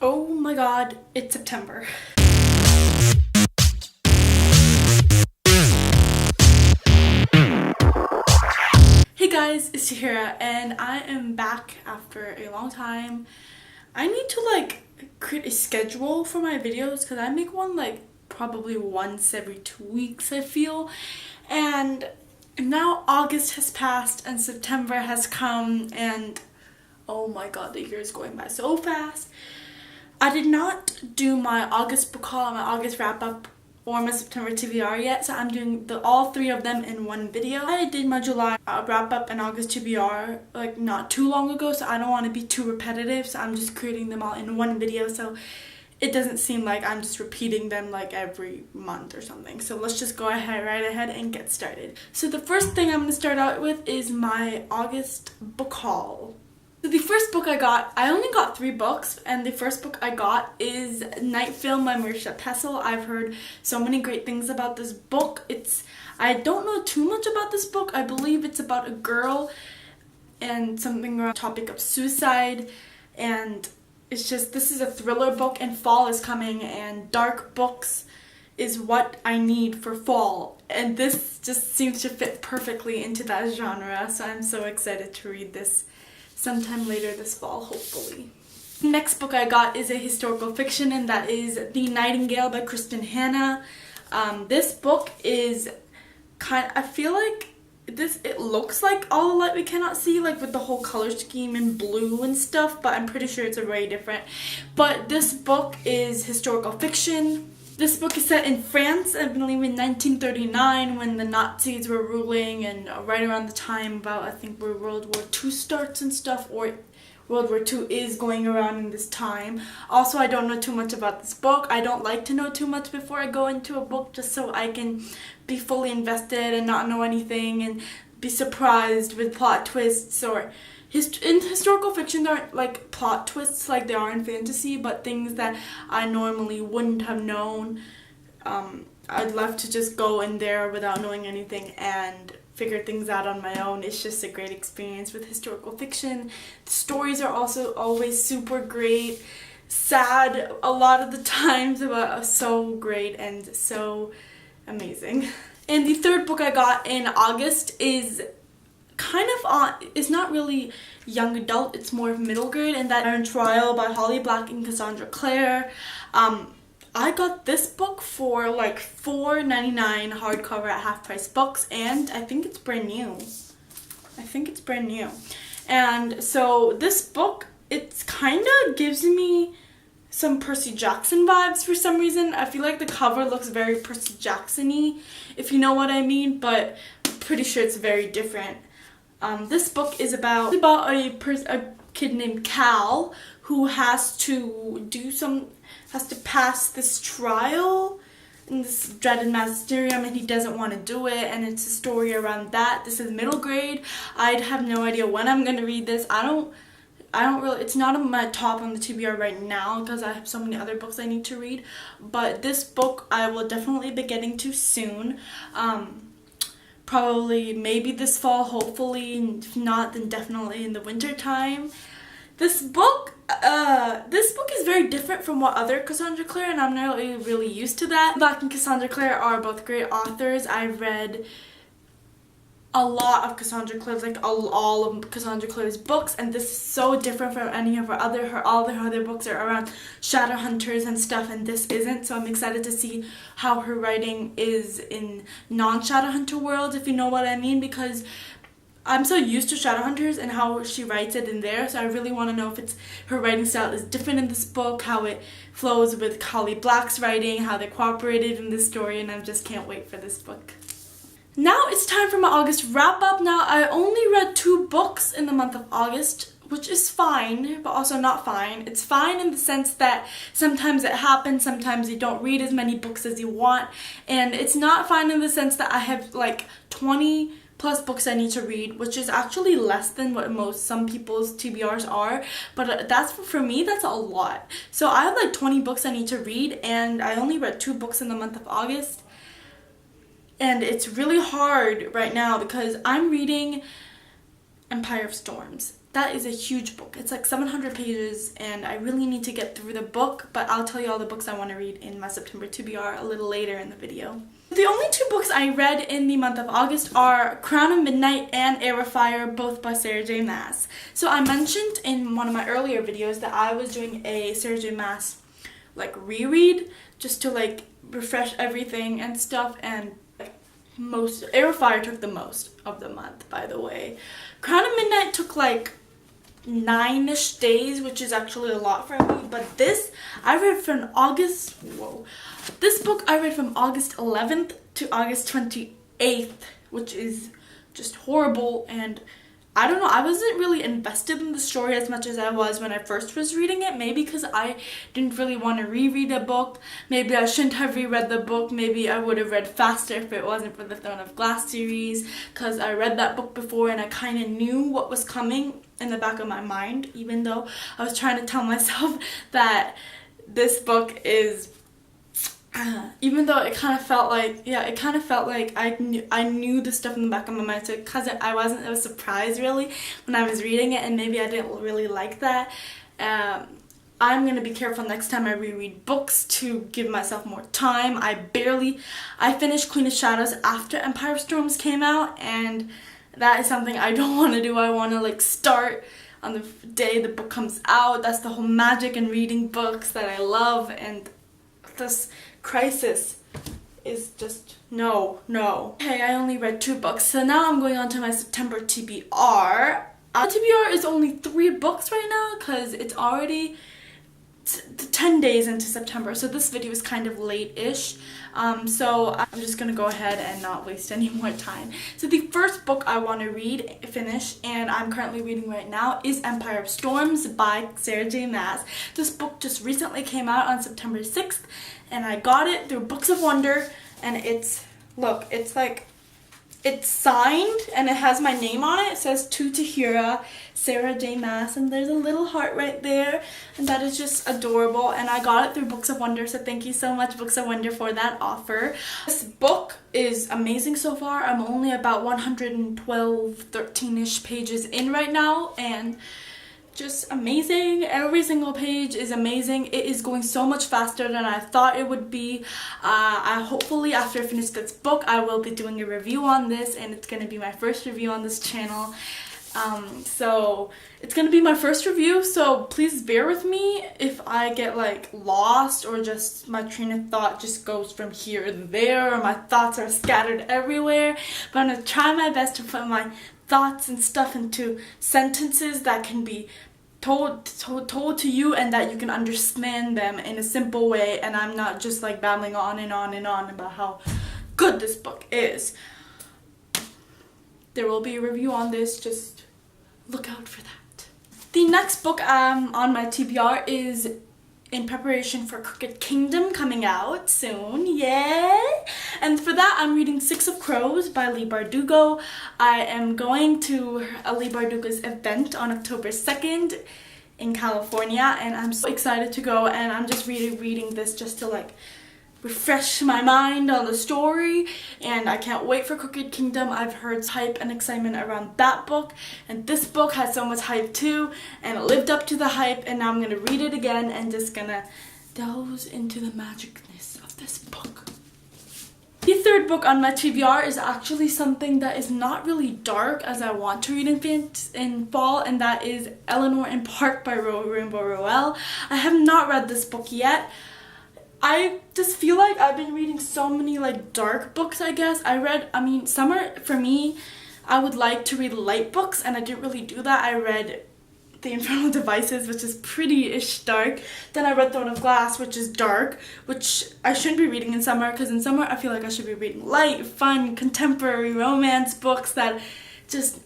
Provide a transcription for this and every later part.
Oh my god, it's September. Hey guys, it's Tahira and I am back after a long time. I need to create a schedule for my videos because I make one probably once every 2 weeks, I feel. And now August has passed and September has come and oh my god, the year is going by so fast. I did not do my August book haul, my August wrap up, or my September TBR yet, so I'm doing all three of them in one video. I did my July wrap up and August TBR not too long ago, so I don't want to be too repetitive, so I'm just creating them all in one video so it doesn't seem like I'm just repeating them every month or something. So let's just go right ahead and get started. So the first thing I'm going to start out with is my August book haul. So the first book I only got 3 books, and the first book I got is Nightingale by Marisha Pessl. I've heard so many great things about this book. I don't know too much about this book. I believe it's about a girl and something around the topic of suicide, and this is a thriller book, and fall is coming and dark books is what I need for fall, and this just seems to fit perfectly into that genre, so I'm so excited to read this sometime later this fall, hopefully. Next book I got is a historical fiction, and that is The Nightingale by Kristen Hanna. This book is I feel like it looks like All the Light We Cannot See, with the whole color scheme in blue and stuff, but I'm pretty sure it's very different. But this book is historical fiction. This book is set in France, I believe in 1939, when the Nazis were ruling, and right around the time about, I think, where World War II starts and stuff, or World War II is going around in this time. Also, I don't know too much about this book. I don't like to know too much before I go into a book, just so I can be fully invested and not know anything and be surprised with plot twists. Or in historical fiction, there aren't plot twists like there are in fantasy, but things that I normally wouldn't have known. I'd love to just go in there without knowing anything and figure things out on my own. It's just a great experience with historical fiction. The stories are also always super great, sad a lot of the times, but so great and so amazing. And the third book I got in August is it's not really young adult, it's more of middle grade, and that Iron Trial by Holly Black and Cassandra Clare. I got this book for $4.99 hardcover at Half Price Books, and I think it's brand new. And so this book, it kind of gives me some Percy Jackson vibes for some reason. I feel like the cover looks very Percy Jackson-y, if you know what I mean, but I'm pretty sure it's very different. This book is about a kid named Cal who has to pass this trial in this dreaded magisterium, and he doesn't want to do it, and it's a story around that. This is middle grade. I'd have no idea when I'm going to read this. I don't really, it's not on my top on the TBR right now because I have so many other books I need to read, but this book I will definitely be getting to soon. Probably maybe this fall, hopefully. If not, then definitely in the winter time. This book is very different from what other Cassandra Clare, and I'm not really used to that. Black and Cassandra Clare are both great authors. I've read a lot of Cassandra Clare's, all of Cassandra Clare's books, and this is so different from any of all her other books are around Shadowhunters and stuff, and this isn't, so I'm excited to see how her writing is in non-Shadowhunter world, if you know what I mean, because I'm so used to Shadowhunters and how she writes it in there, so I really want to know if her writing style is different in this book, how it flows with Holly Black's writing, how they cooperated in this story, and I just can't wait for this book. Now it's time for my August wrap up. Now, I only read 2 books in the month of August, which is fine, but also not fine. It's fine in the sense that sometimes it happens, sometimes you don't read as many books as you want, and it's not fine in the sense that I have 20 plus books I need to read, which is actually less than what some people's TBRs are, but for me, that's a lot. So I have 20 books I need to read, and I only read 2 books in the month of August. And it's really hard right now because I'm reading Empire of Storms. that is a huge book. It's like 700 pages and I really need to get through the book, but I'll tell you all the books I want to read in my September TBR a little later in the video. The only two books I read in the month of August are Crown of Midnight and Air of Fire, both by Sarah J. Maas. So I mentioned in one of my earlier videos that I was doing a Sarah J. Maas like reread just to like refresh everything and stuff, and Air of Fire took the most of the month, by the way. Crown of Midnight took like 9-ish days, which is actually a lot for me, but this I read from this book I read from August 11th to August 28th, which is just horrible. And I don't know, I wasn't really invested in the story as much as I was when I first was reading it. Maybe because I didn't really want to reread a book. Maybe I shouldn't have reread the book. Maybe I would have read faster if it wasn't for the Throne of Glass series, because I read that book before and I kind of knew what was coming in the back of my mind, even though I was trying to tell myself that this book is even though it kind of felt like, I knew the stuff in the back of my mind, so because it was surprised really when I was reading it, and maybe I didn't really like that. I'm going to be careful next time I reread books to give myself more time. I finished Queen of Shadows after Empire of Storms came out, and that is something I don't want to do. I want to like start on the day the book comes out. That's the whole magic in reading books that I love, and this crisis is just no. Okay, I only read 2 books, so now I'm going on to my September TBR. TBR is only 3 books right now because it's already 10 days into September, so this video is kind of late-ish. So I'm just gonna go ahead and not waste any more time. So the first book I want to finish, and I'm currently reading right now, is Empire of Storms by Sarah J. Maas. This book just recently came out on September 6th, and I got it through Books of Wonder, and it's signed and it has my name on it. It says to Tahira, Sarah J. Maas, and there's a little heart right there, and that is just adorable. And I got it through Books of Wonder, so thank you so much, Books of Wonder, for that offer. This book is amazing so far. I'm only about 13-ish pages in right now, and just amazing. Every single page is amazing. It is going so much faster than I thought it would be. Hopefully after I finish this book I will be doing a review on this, and it's going to be my first review on this channel. So it's going to be my first review, so please bear with me if I get like lost, or just my train of thought just goes from here to there, or my thoughts are scattered everywhere. But I'm going to try my best to put my thoughts and stuff into sentences that can be told to you, and that you can understand them in a simple way, and I'm not just like babbling on and on and on about how good this book is. There will be a review on this, just look out for that. The next book on my TBR is in preparation for Crooked Kingdom coming out soon, yay! And for that I'm reading 6 of Crows by Leigh Bardugo. I am going to Leigh Bardugo's event on October 2nd in California, and I'm so excited to go, and I'm just reading this just to like refresh my mind on the story, and I can't wait for Crooked Kingdom. I've heard hype and excitement around that book, and this book has so much hype too, and it lived up to the hype, and now I'm gonna read it again and just gonna delve into the magicness of this book. The third book on my TBR is actually something that is not really dark as I want to read in fall, and that is Eleanor Park by Rainbow Rowell. I have not read this book yet. I just feel like I've been reading so many like dark books, I guess. Summer for me, I would like to read light books, and I didn't really do that. I read The Infernal Devices, which is pretty-ish dark. Then I read Throne of Glass, which is dark, which I shouldn't be reading in summer, because in summer I feel like I should be reading light, fun, contemporary romance books that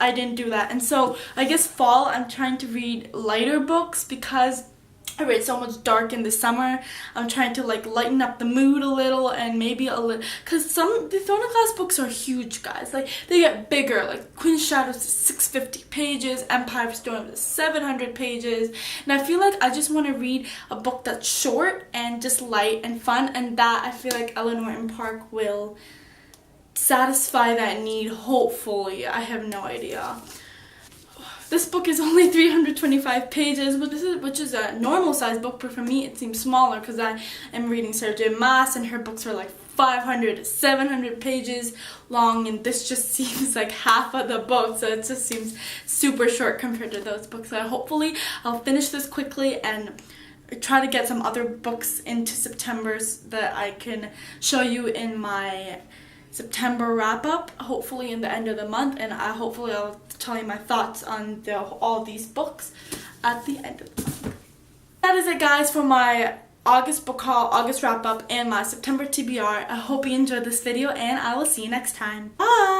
I didn't do that. And so I guess fall I'm trying to read lighter books, because I read so much dark in the summer. I'm trying to like lighten up the mood a little, and maybe a little, because the Throne of Glass books are huge, guys. Like they get bigger. Like Queen of Shadows is 650 pages, Empire of Storms is 700 pages, and I feel like I just want to read a book that's short and just light and fun, and that I feel like Eleanor Park will satisfy that need, hopefully. I have no idea. This book is only 325 pages, which is a normal size book, but for me it seems smaller because I am reading Sarah J. Maas and her books are like 500 to 700 pages long, and this just seems like half of the book, so it just seems super short compared to those books. So hopefully I'll finish this quickly and try to get some other books into September that I can show you in my September wrap-up, hopefully in the end of the month, and hopefully I'll tell you my thoughts on all these books at the end of the month. That is it, guys, for my August book haul, August wrap-up, and my September TBR. I hope you enjoyed this video, and I will see you next time. Bye!